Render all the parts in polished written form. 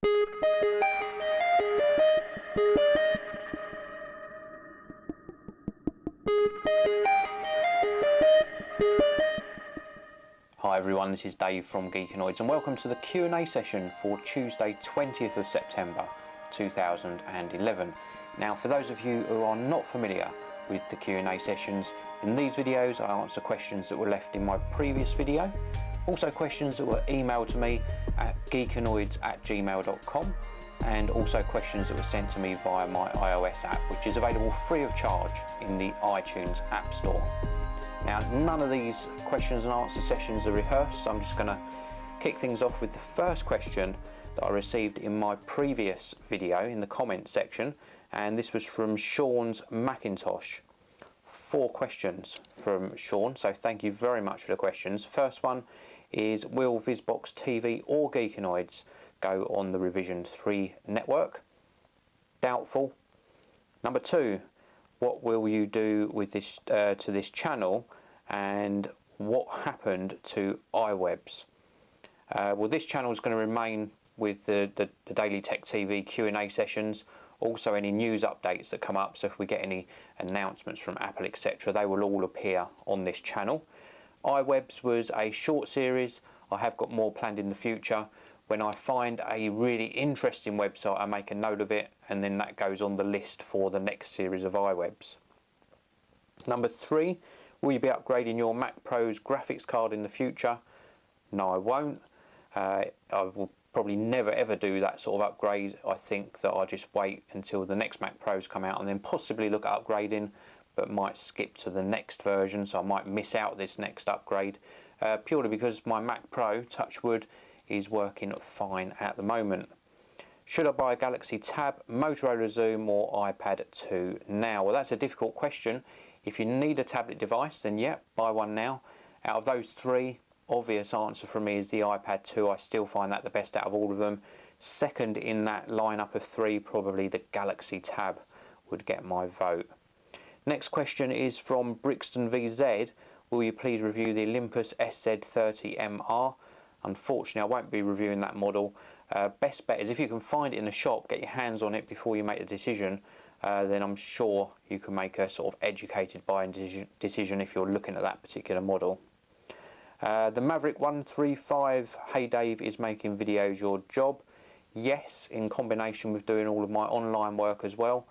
Hi everyone, this is Dave from Geekanoids and welcome to the Q&A session for Tuesday 20th of September 2011. Now for those of you who are not familiar with the Q&A sessions, in these videos I answer questions that were left in my previous video, also questions that were emailed to me at geekanoids@gmail.com, and also questions that were sent to me via my iOS app, which is available free of charge in the iTunes App Store. Now, none of these questions and answer sessions are rehearsed, so I'm just going to kick things off with the first question that I received in my previous video in the comments section, and this was from Sean's Macintosh. 4 questions from Sean, so thank you very much for the questions. First one is, will VisBox TV or Geekanoids go on the Revision 3 network? Doubtful. Number 2, what will you do with this to this channel, and what happened to iWebs? Well, this channel is going to remain with the DailyTechTV Q&A sessions, also any news updates that come up, so if we get any announcements from Apple, etc., they will all appear on this channel. iWebs was a short series. I have got more planned in the future. When I find a really interesting website, I make a note of it, and then that goes on the list for the next series of iWebs. Number 3, will you be upgrading your Mac Pro's graphics card in the future? No, I won't. I will probably never ever do that sort of upgrade. I think that I'll just wait until the next Mac Pros come out and then possibly look at upgrading, but might skip to the next version, so I might miss out this next upgrade, purely because my Mac Pro, touch wood, is working fine at the moment. Should I buy a Galaxy Tab, Motorola Zoom or iPad 2 now? Well, that's a difficult question. If you need a tablet device, then yeah, buy one now. Out of those 3, obvious answer for me is the iPad 2. I still find that the best out of all of them. Second in that lineup of 3, probably the Galaxy Tab would get my vote. Next question is from Brixton VZ. Will you please review the Olympus SZ30MR? Unfortunately, I won't be reviewing that model. Best bet is if you can find it in the shop, get your hands on it before you make the decision, then I'm sure you can make a sort of educated buying decision if you're looking at that particular model. The Maverick 135, hey Dave, is making videos your job? Yes, in combination with doing all of my online work as well.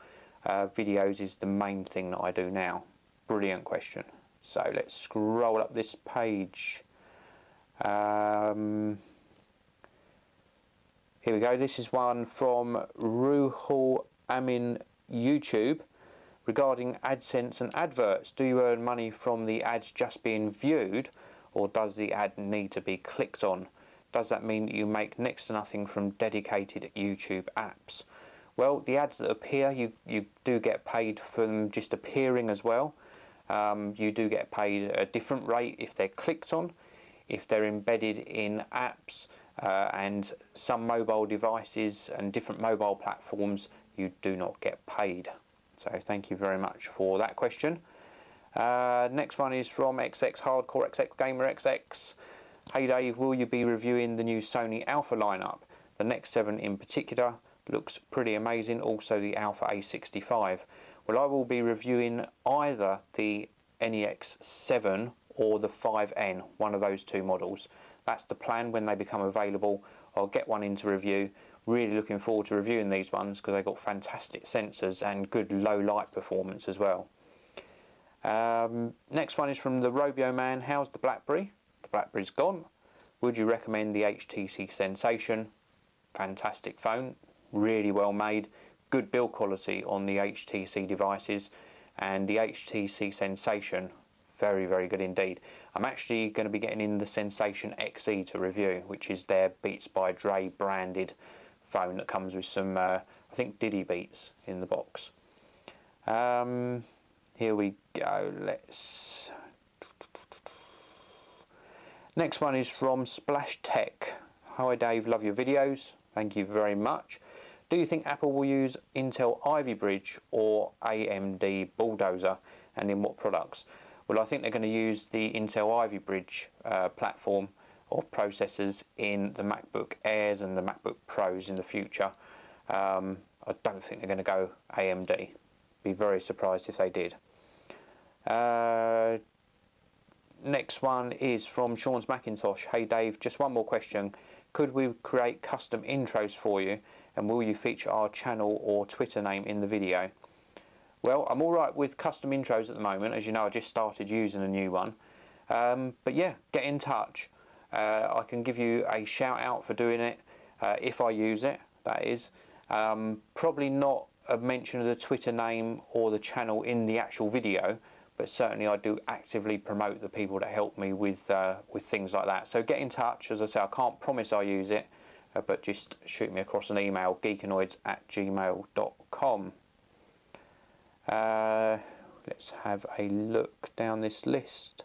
Videos is the main thing that I do now. Brilliant question. So let's scroll up this page. Here we go. This is one from Ruhul Amin YouTube. Regarding AdSense and adverts, do you earn money from the ads just being viewed, or does the ad need to be clicked on? Does that mean that you make next to nothing from dedicated YouTube apps? Well, the ads that appear, you do get paid for them just appearing as well. You do get paid a different rate if they're clicked on. If they're embedded in apps and some mobile devices and different mobile platforms, you do not get paid. So thank you very much for that question. Next one is from XX Hardcore XX Gamer XX. Hey Dave, will you be reviewing the new Sony Alpha lineup? The Nex 7 in particular looks pretty amazing, also the Alpha A65. Well, I will be reviewing either the NEX 7 or the 5N, one of those 2 models. That's the plan. When they become available, I'll get one into review. Really looking forward to reviewing these ones because they've got fantastic sensors and good low light performance as well. Next one is from the Robio Man. How's the BlackBerry? The BlackBerry's gone. Would you recommend the HTC Sensation? Fantastic phone, really well made, good build quality on the HTC devices, and the HTC Sensation, very, very good indeed. I'm actually going to be getting in the Sensation XE to review, which is their Beats by Dre branded phone that comes with some, I think, Diddy Beats in the box. Here we go. Next one is from Splash Tech. Hi Dave, love your videos. Thank you very much. Do you think Apple will use Intel Ivy Bridge or AMD Bulldozer, and in what products? Well, I think they're going to use the Intel Ivy Bridge platform. of processors in the MacBook Airs and the MacBook Pros in the future. I don't think they're going to go AMD. Be very surprised if they did. Next one is from Sean's Macintosh. Hey Dave, just one more question. Could we create custom intros for you, and will you feature our channel or Twitter name in the video? Well, I'm alright with custom intros at the moment. As you know, I just started using a new one. But yeah, get in touch. I can give you a shout out for doing it, if I use it, that is. Probably not a mention of the Twitter name or the channel in the actual video, but certainly I do actively promote the people that help me with things like that. So get in touch. As I say, I can't promise I use it, but just shoot me across an email, geekanoids@gmail.com. Let's have a look down this list.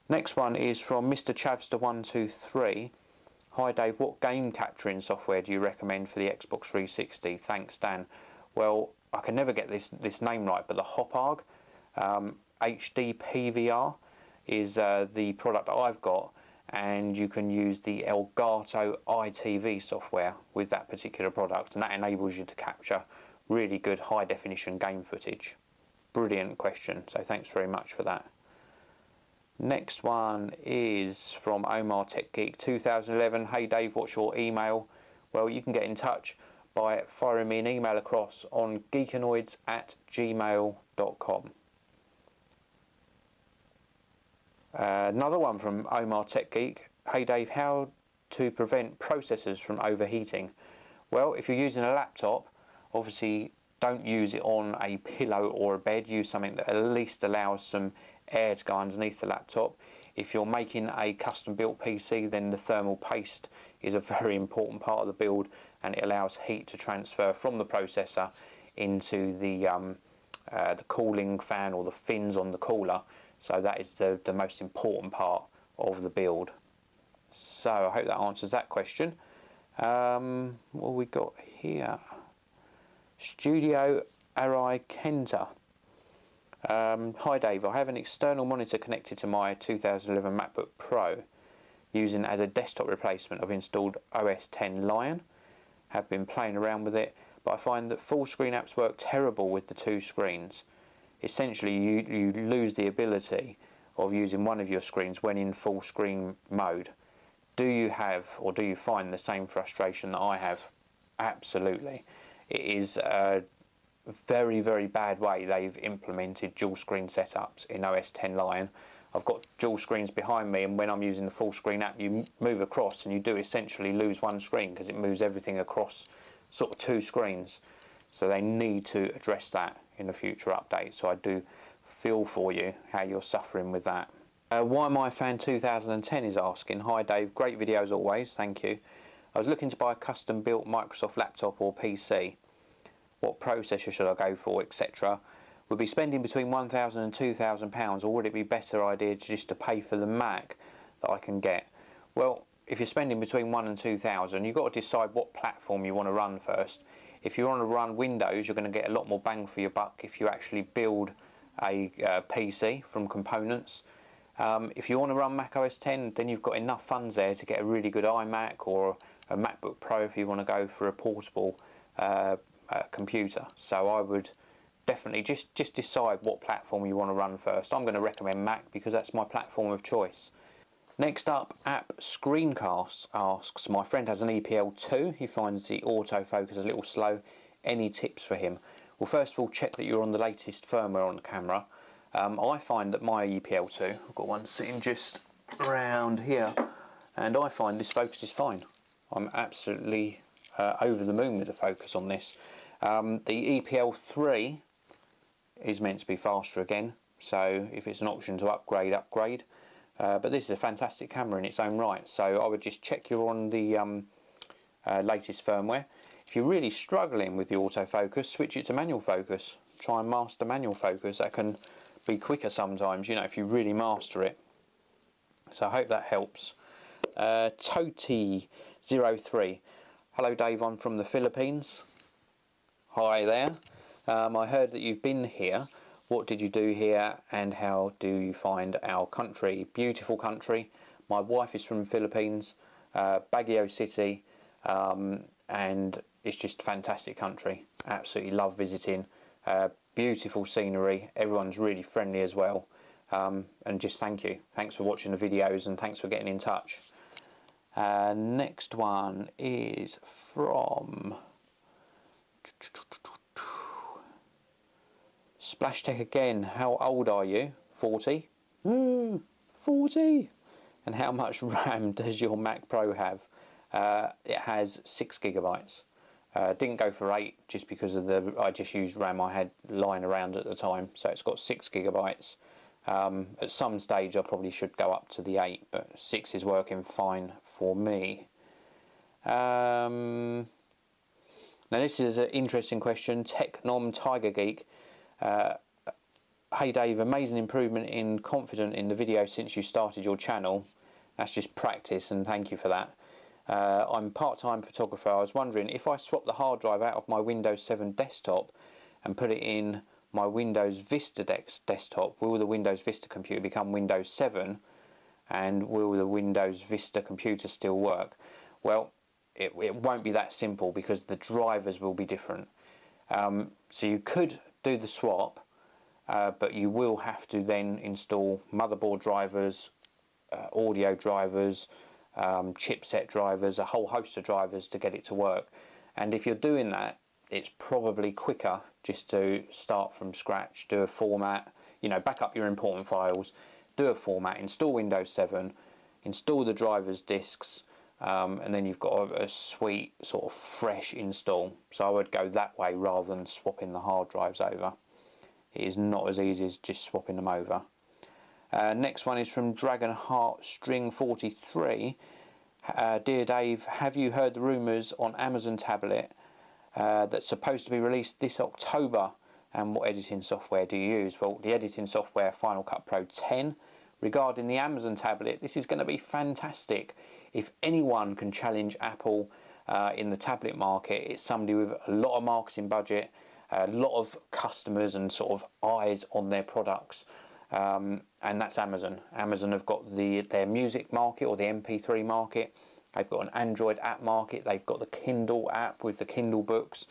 Next one is from Mr. Chavster123. Hi Dave, what game capturing software do you recommend for the Xbox 360? Thanks Dan. Well, I can never get this name right, but the Hoparg HD PVR is the product that I've got, and you can use the Elgato iTV software with that particular product, and that enables you to capture really good high definition game footage. Brilliant question, so thanks very much for that. Next one is from Omar Tech Geek 2011. Hey Dave, what's your email? Well, you can get in touch by firing me an email across on geekanoids@gmail.com. Another one from Omar Tech Geek. Hey Dave, how to prevent processors from overheating? Well, if you're using a laptop, obviously don't use it on a pillow or a bed. Use something that at least allows some air to go underneath the laptop. If you're making a custom built PC, then the thermal paste is a very important part of the build, and it allows heat to transfer from the processor into the cooling fan or the fins on the cooler. So that is the most important part of the build. So I hope that answers that question. What have we got here? Studio Arai Kenta. Hi Dave, I have an external monitor connected to my 2011 MacBook Pro using it as a desktop replacement. I've installed OS X Lion, have been playing around with it, but I find that full screen apps work terrible with the two screens. Essentially you lose the ability of using one of your screens when in full screen mode. Do you have, or do you find the same frustration that I have? Absolutely. It is very, very bad way they've implemented dual screen setups in OS X Lion. I've got dual screens behind me, and when I'm using the full screen app, you move across and you do essentially lose one screen because it moves everything across sort of two screens. So they need to address that in a future update. So I do feel for you how you're suffering with that. Why My Fan 2010 is asking, hi Dave, great videos always, thank you. I was looking to buy a custom built Microsoft laptop or PC. What processor should I go for, etc. Would be spending between £1,000 and £2,000, or would it be better idea just to pay for the Mac that I can get? Well, if you're spending between £1,000 and £2,000, you've got to decide what platform you want to run first. If you want to run Windows, you're going to get a lot more bang for your buck if you actually build a PC from components. If you want to run Mac OS X, then you've got enough funds there to get a really good iMac or a MacBook Pro if you want to go for a portable computer. So I would definitely just decide what platform you want to run first. I'm going to recommend Mac because that's my platform of choice. Next up, App Screencasts asks, my friend has an EPL2. He finds the autofocus a little slow. Any tips for him? Well, first of all, check that you're on the latest firmware on the camera. I find that my EPL2, I've got one sitting just around here, and I find this focus is fine. I'm absolutely over the moon with the focus on this. The EPL3 is meant to be faster again, so if it's an option to upgrade, upgrade. But this is a fantastic camera in its own right, so I would just check you're on the latest firmware. If you're really struggling with the autofocus, switch it to manual focus. Try and master manual focus. That can be quicker sometimes, you know, if you really master it. So I hope that helps. Toti03. Hello Dave, I'm from the Philippines. Hi there. I heard that you've been here. What did you do here and how do you find our country? Beautiful country. My wife is from the Philippines, Baguio City, and it's just a fantastic country. Absolutely love visiting. Beautiful scenery. Everyone's really friendly as well. And just thank you. Thanks for watching the videos and thanks for getting in touch. Next one is from Splash Tech again. How old are you? 40? 40! And how much RAM does your Mac Pro have? It has 6 gigabytes. Didn't go for 8 just because of I just used RAM I had lying around at the time. So it's got 6 gigabytes. At some stage I probably should go up to the 8, but 6 is working fine for me. Now this is an interesting question. Technom Tiger Geek. Hey Dave, amazing improvement in confidence in the video since you started your channel. That's just practice, and thank you for that. I'm a part-time photographer. I was wondering if I swap the hard drive out of my Windows 7 desktop and put it in my Windows Vista desktop, will the Windows Vista computer become Windows 7, and will the Windows Vista computer still work? Well, it won't be that simple because the drivers will be different. So you could do the swap, but you will have to then install motherboard drivers, audio drivers, chipset drivers, a whole host of drivers to get it to work. And if you're doing that, it's probably quicker just to start from scratch, do a format, you know, back up your important files, do a format, install Windows 7, install the drivers disks, and then you've got a sweet sort of fresh install. So I would go that way rather than swapping the hard drives over. It is not as easy as just swapping them over. Next one is from Dragonheart String 43. Dear Dave, have you heard the rumours on Amazon tablet that's supposed to be released this October, and what editing software do you use? Well, the editing software Final Cut Pro 10. Regarding the Amazon tablet, this is going to be fantastic. If anyone can challenge Apple in the tablet market, it's somebody with a lot of marketing budget, a lot of customers and sort of eyes on their products, and that's Amazon. Amazon have got their music market, or the MP3 market. They've got an Android app market. They've got the Kindle app with the Kindle books.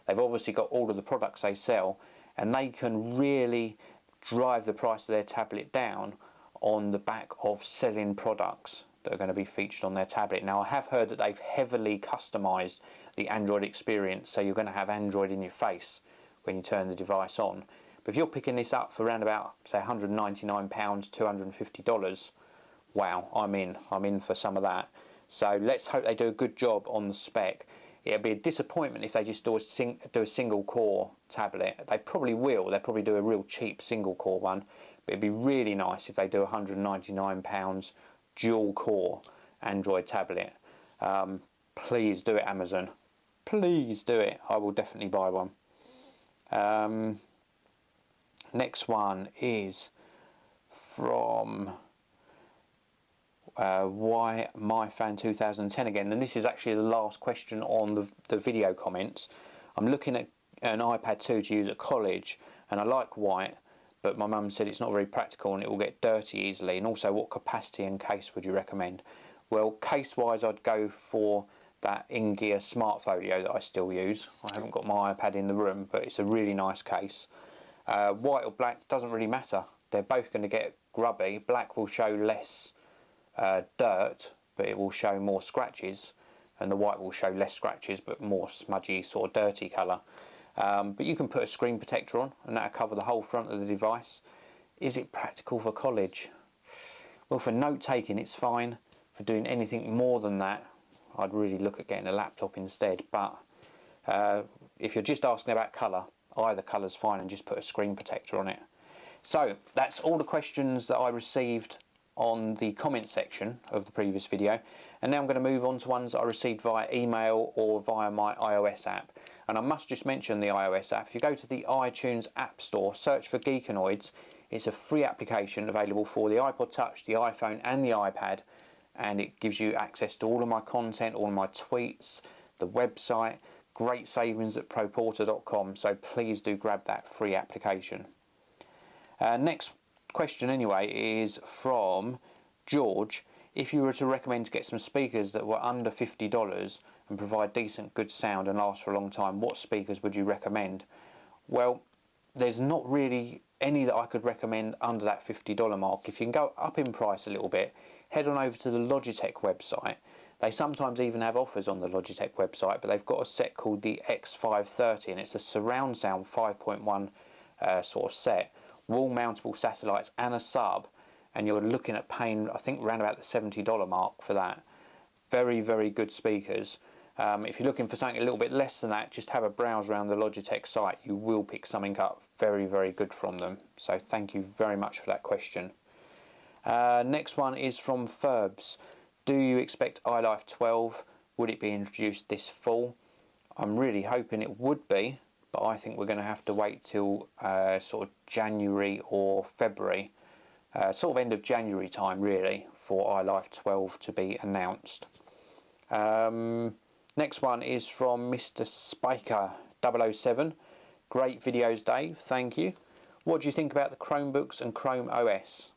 They've obviously got all of the products they sell, and they can really drive the price of their tablet down on the back of selling products that are going to be featured on their tablet. Now, I have heard that they've heavily customized the Android experience, so you're going to have Android in your face when you turn the device on. But if you're picking this up for around about, say, £199, $250, wow, I'm in for some of that. So let's hope they do a good job on the spec. It'll be a disappointment if they just do a single core tablet. They probably will. They'll probably do a real cheap single core one. But it'd be really nice if they do £199 dual core Android tablet. Please do it, Amazon. Please do it. I will definitely buy one. Next one is from Why My Fan 2010 again, and this is actually the last question on the video comments. I'm looking at an iPad 2 to use at college, and I like white, but my mum said it's not very practical and it will get dirty easily. And also, what capacity and case would you recommend? Well, case wise, I'd go for that in-gear smart folio that I still use. I haven't got my iPad in the room, but it's a really nice case. White or black doesn't really matter. They're both going to get grubby. Black will show less dirt, but it will show more scratches, and the white will show less scratches but more smudgy, sort of dirty colour. But you can put a screen protector on and that'll cover the whole front of the device. Is it practical for college? Well, for note taking it's fine. For doing anything more than that, I'd really look at getting a laptop instead. But if you're just asking about colour, either colour's fine, and just put a screen protector on it. So that's all the questions that I received on the comment section of the previous video, and now I'm going to move on to ones that I received via email or via my iOS app. And I must just mention the iOS app. If you go to the iTunes App Store, search for Geekanoids. It's a free application available for the iPod Touch, the iPhone and the iPad, and it gives you access to all of my content, all of my tweets, the website, Great savings at proporter.com, so please do grab that free application. Next question anyway is from George. If you were to recommend to get some speakers that were under $50 and provide decent good sound and last for a long time, what speakers would you recommend? Well, there's not really any that I could recommend under that $50 mark. If you can go up in price a little bit, head on over to the Logitech website. They sometimes even have offers on the Logitech website, but they've got a set called the X530, and it's a surround sound 5.1 sort of set, wall mountable satellites and a sub, and you're looking at paying, I think, around about the $70 mark for that. Very, very good speakers. If you're looking for something a little bit less than that, just have a browse around the Logitech site. You will pick something up very, very good from them. So thank you very much for that question. Next one is from Ferbs. Do you expect iLife 12? Would it be introduced this fall? I'm really hoping it would be, but I think we're going to have to wait till sort of January or February, sort of end of January time really, for iLife 12 to be announced. Next one is from Mr. Spiker 007. Great videos, Dave, thank you. What do you think about the Chromebooks and Chrome OS?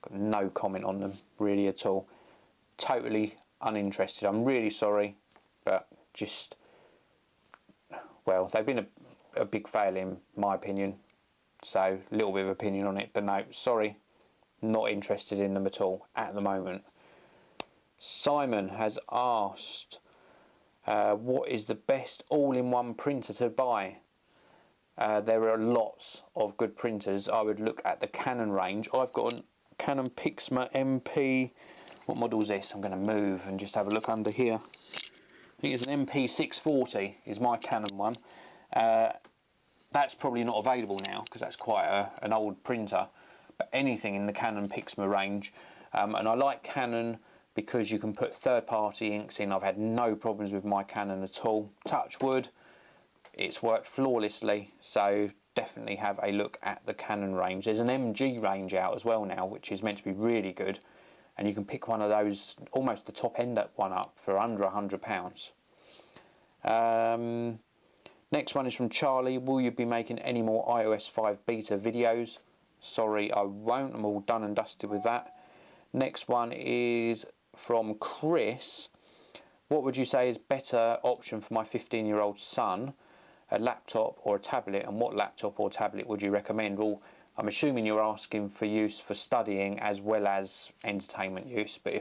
Got no comment on them really at all. Totally uninterested. I'm really sorry, but just, well, they've been a big fail in my opinion. So a little bit of opinion on it, but no, sorry, not interested in them at all at the moment. Simon has asked, what is the best all-in-one printer to buy? There are lots of good printers. I would look at the Canon range. I've got a Canon Pixma MP. What model is this? I'm going to move and just have a look under here. I think it's an MP640 is my Canon one. That's probably not available now because that's quite an old printer. But anything in the Canon Pixma range. And I like Canon because you can put third-party inks in. I've had no problems with my Canon at all. Touch wood, it's worked flawlessly, so definitely have a look at the Canon range. There's an MG range out as well now, which is meant to be really good, and you can pick one of those, almost the top end one up for under £100. Next one is from Charlie. Will you be making any more iOS 5 beta videos? Sorry, I won't. I'm all done and dusted with that. Next one is from Chris. What would you say is better option for my 15-year-old son, a laptop or a tablet, and what laptop or tablet would you recommend? Well, I'm assuming you're asking for use for studying as well as entertainment use, but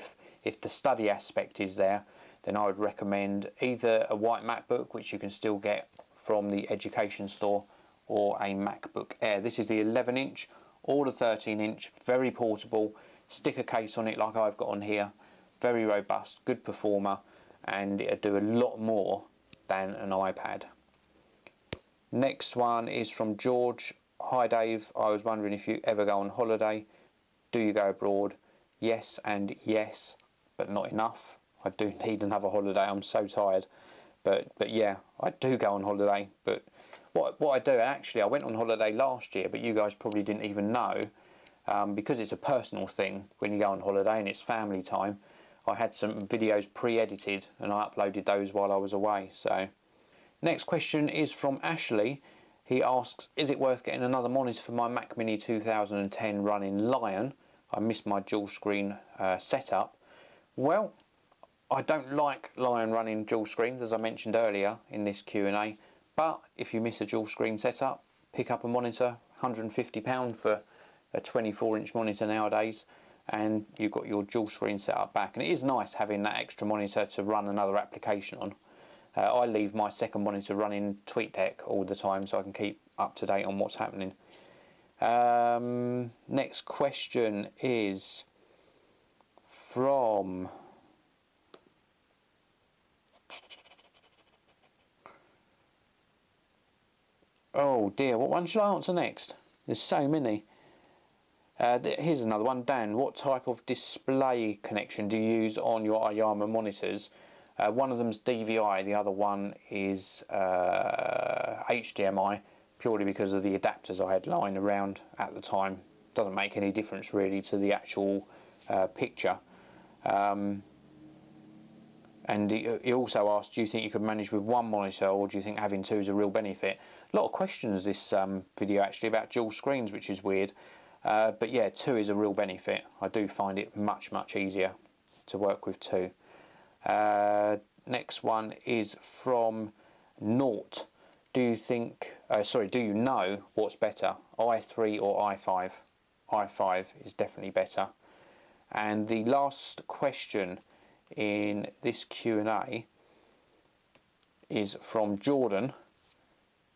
if the study aspect is there, then I would recommend either a white MacBook, which you can still get from the education store, or a MacBook Air. This is the 11-inch or the 13-inch, very portable, sticker case on it like I've got on here, very robust, good performer, and it'll do a lot more than an iPad. Next one is from George. Hi Dave, I was wondering if you ever go on holiday. Do you go abroad? Yes and yes, but not enough. I do need another holiday, I'm so tired. But yeah, I do go on holiday. But what I do, actually, I went on holiday last year, but you guys probably didn't even know, because it's a personal thing when you go on holiday and it's family time. I had some videos pre-edited and I uploaded those while I was away. So, next question is from Ashley. He asks, is it worth getting another monitor for my Mac Mini 2010 running Lion? I missed my dual screen setup. Well, I don't like Lion running dual screens, as I mentioned earlier in this Q&A, but if you miss a dual screen setup, pick up a monitor, £150 for a 24-inch monitor nowadays, and you've got your dual screen setup back. And it is nice having that extra monitor to run another application on. I leave my second monitor running TweetDeck all the time so I can keep up to date on what's happening. Next question is from... Oh dear, what one should I answer next? There's so many. Here's another one. Dan, what type of display connection do you use on your Ayama monitors? One of them's DVI, the other one is HDMI, purely because of the adapters I had lying around at the time. Doesn't make any difference really to the actual picture. And he also asked, do you think you could manage with one monitor, or do you think having two is a real benefit? A lot of questions this video actually about dual screens, which is weird. But yeah, two is a real benefit. I do find it much easier to work with two. Next one is from Naught. Do you know what's better, i3 or i5? i5 is definitely better. And the last question in this Q&A is from Jordan.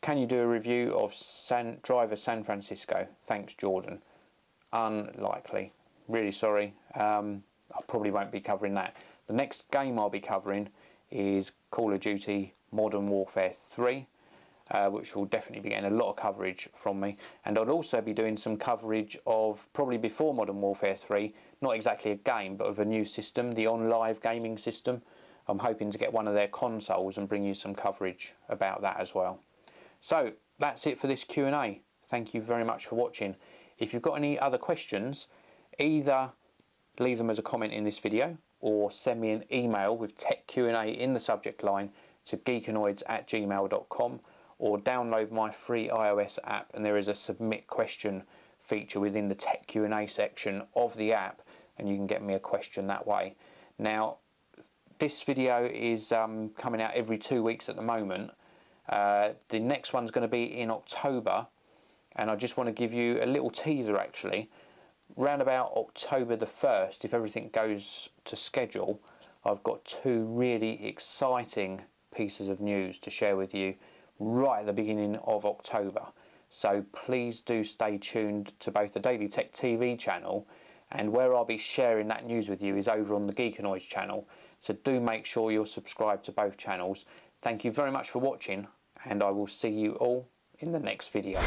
Can you do a review of Driver San Francisco? Thanks, Jordan. Unlikely. Really sorry. I probably won't be covering that. The next game I'll be covering is Call of Duty Modern Warfare 3, which will definitely be getting a lot of coverage from me. And I'll also be doing some coverage of, probably before Modern Warfare 3, not exactly a game, but of a new system, the OnLive gaming system. I'm hoping to get one of their consoles and bring you some coverage about that as well. So that's it for this Q&A. Thank you very much for watching. If you've got any other questions, either leave them as a comment in this video or send me an email with Tech Q&A in the subject line to geekanoids@gmail.com, or download my free iOS app, and there is a submit question feature within the Tech Q&A section of the app, and you can get me a question that way. Now, this video is coming out every 2 weeks at the moment. The next one's going to be in October, and I just want to give you a little teaser actually. Round about October the 1st, if everything goes to schedule, I've got two really exciting pieces of news to share with you right at the beginning of October. So please do stay tuned to both the DailyTechTV channel, and where I'll be sharing that news with you is over on the Geekanoids channel. So do make sure you're subscribed to both channels. Thank you very much for watching, and I will see you all in the next video.